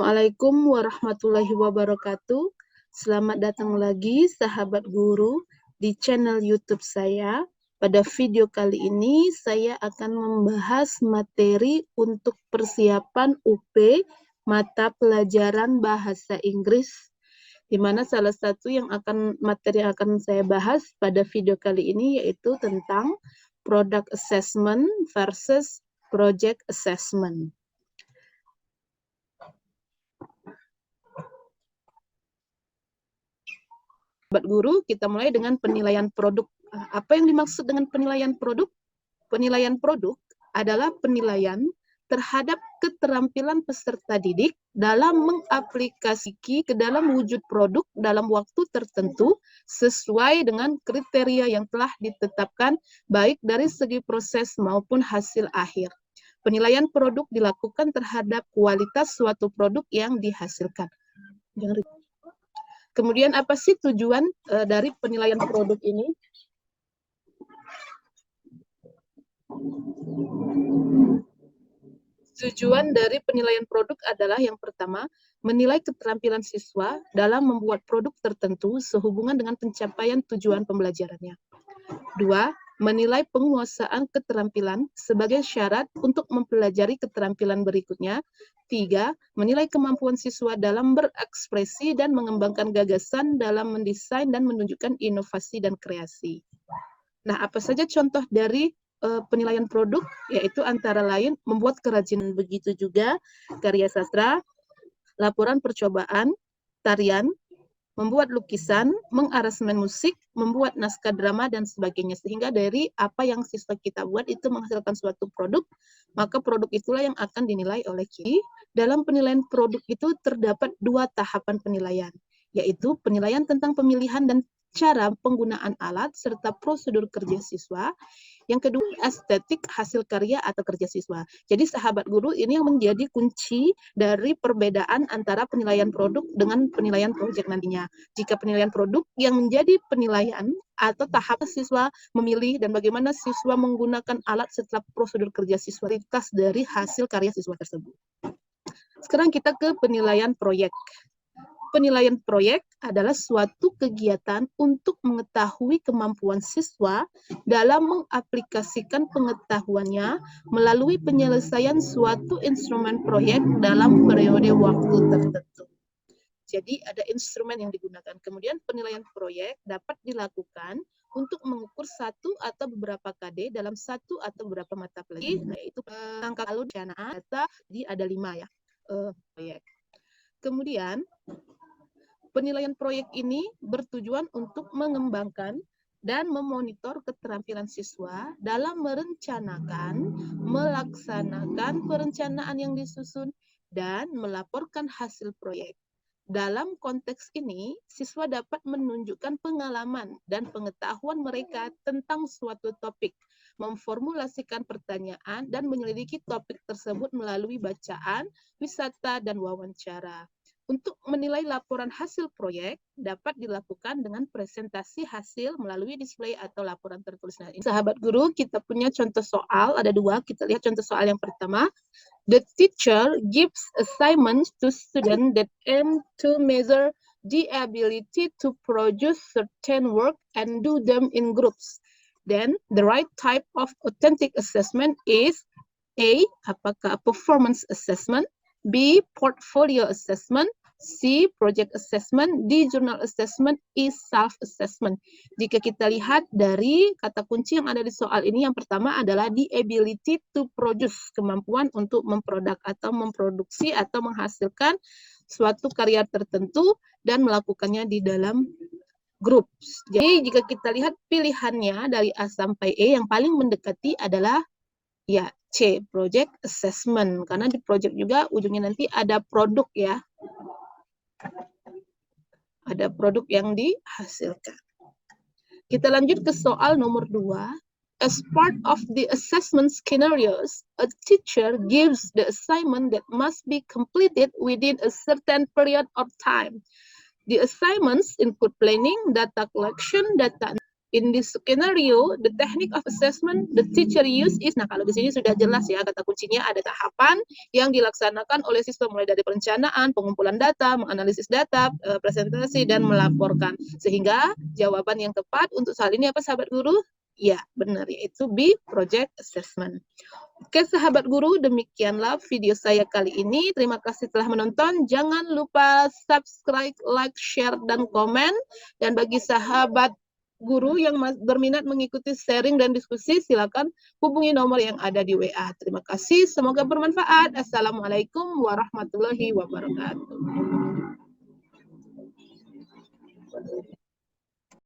Assalamualaikum warahmatullahi wabarakatuh. Selamat datang lagi sahabat guru di channel YouTube saya. Pada video kali ini saya akan membahas materi untuk persiapan UP mata pelajaran bahasa Inggris, di mana salah satu materi yang akan saya bahas pada video kali ini yaitu tentang product assessment versus project assessment. Sahabat guru, kita mulai dengan penilaian produk. Apa yang dimaksud dengan penilaian produk? Penilaian produk adalah penilaian terhadap keterampilan peserta didik dalam mengaplikasikan ke dalam wujud produk dalam waktu tertentu sesuai dengan kriteria yang telah ditetapkan baik dari segi proses maupun hasil akhir. Penilaian produk dilakukan terhadap kualitas suatu produk yang dihasilkan. Kemudian apa sih tujuan dari penilaian produk ini? Tujuan dari penilaian produk adalah yang pertama, menilai keterampilan siswa dalam membuat produk tertentu sehubungan dengan pencapaian tujuan pembelajarannya. 2. Menilai penguasaan keterampilan sebagai syarat untuk mempelajari keterampilan berikutnya. 3. Menilai kemampuan siswa dalam berekspresi dan mengembangkan gagasan dalam mendesain dan menunjukkan inovasi dan kreasi. Nah, apa saja contoh dari penilaian produk? Yaitu antara lain membuat kerajinan, begitu juga karya sastra, laporan percobaan, tarian, membuat lukisan, mengaransemen musik, membuat naskah drama, dan sebagainya. Sehingga dari apa yang siswa kita buat itu menghasilkan suatu produk, maka produk itulah yang akan dinilai oleh kita. Dalam penilaian produk itu terdapat 2 tahapan penilaian, yaitu penilaian tentang pemilihan dan cara penggunaan alat, serta prosedur kerja siswa. Yang kedua, estetik hasil karya atau kerja siswa. Jadi sahabat guru, ini yang menjadi kunci dari perbedaan antara penilaian produk dengan penilaian proyek nantinya. Jika penilaian produk yang menjadi penilaian atau tahap siswa memilih dan bagaimana siswa menggunakan alat setelah prosedur kerja siswa dari hasil karya siswa tersebut. Sekarang kita ke penilaian proyek. Penilaian proyek adalah suatu kegiatan untuk mengetahui kemampuan siswa dalam mengaplikasikan pengetahuannya melalui penyelesaian suatu instrumen proyek dalam periode waktu tertentu. Jadi ada instrumen yang digunakan. Kemudian penilaian proyek dapat dilakukan untuk mengukur satu atau beberapa KD dalam satu atau beberapa mata pelajaran, yaitu angka lalu data ada 5 ya proyek. Kemudian penilaian proyek ini bertujuan untuk mengembangkan dan memonitor keterampilan siswa dalam merencanakan, melaksanakan perencanaan yang disusun, dan melaporkan hasil proyek. Dalam konteks ini, siswa dapat menunjukkan pengalaman dan pengetahuan mereka tentang suatu topik, memformulasikan pertanyaan, dan menyelidiki topik tersebut melalui bacaan, wisata, dan wawancara. Untuk menilai laporan hasil proyek dapat dilakukan dengan presentasi hasil melalui display atau laporan tertulis. Nah, ini sahabat guru, kita punya contoh soal, ada 2. Kita lihat contoh soal yang pertama. The teacher gives assignments to students that aim to measure the ability to produce certain work and do them in groups. Then the right type of authentic assessment is A. Apakah performance assessment, B. Portfolio assessment, C. Project assessment, D. Journal assessment, E. Self-assessment. Jika kita lihat dari kata kunci yang ada di soal ini, yang pertama adalah the ability to produce, kemampuan untuk memproduk atau memproduksi atau menghasilkan suatu karya tertentu dan melakukannya di dalam grup. Jadi jika kita lihat pilihannya dari A sampai E, yang paling mendekati adalah ya C, project assessment. Karena di project juga ujungnya nanti ada produk ya. Ada produk yang dihasilkan. Kita lanjut ke soal nomor 2. As part of the assessment scenarios, a teacher gives the assignment that must be completed within a certain period of time. The assignments include planning, data collection, data In this scenario, the technique of assessment the teacher use is, nah kalau di sini sudah jelas ya kata kuncinya, ada tahapan yang dilaksanakan oleh siswa mulai dari perencanaan, pengumpulan data, menganalisis data, presentasi, dan melaporkan. Sehingga jawaban yang tepat untuk hal ini apa sahabat guru? Ya, benar, yaitu B, project assessment. Oke sahabat guru, demikianlah video saya kali ini. Terima kasih telah menonton. Jangan lupa subscribe, like, share, dan komen. Dan bagi sahabat guru yang berminat mengikuti sharing dan diskusi, silakan hubungi nomor yang ada di WA. Terima kasih, semoga bermanfaat. Assalamualaikum warahmatullahi wabarakatuh.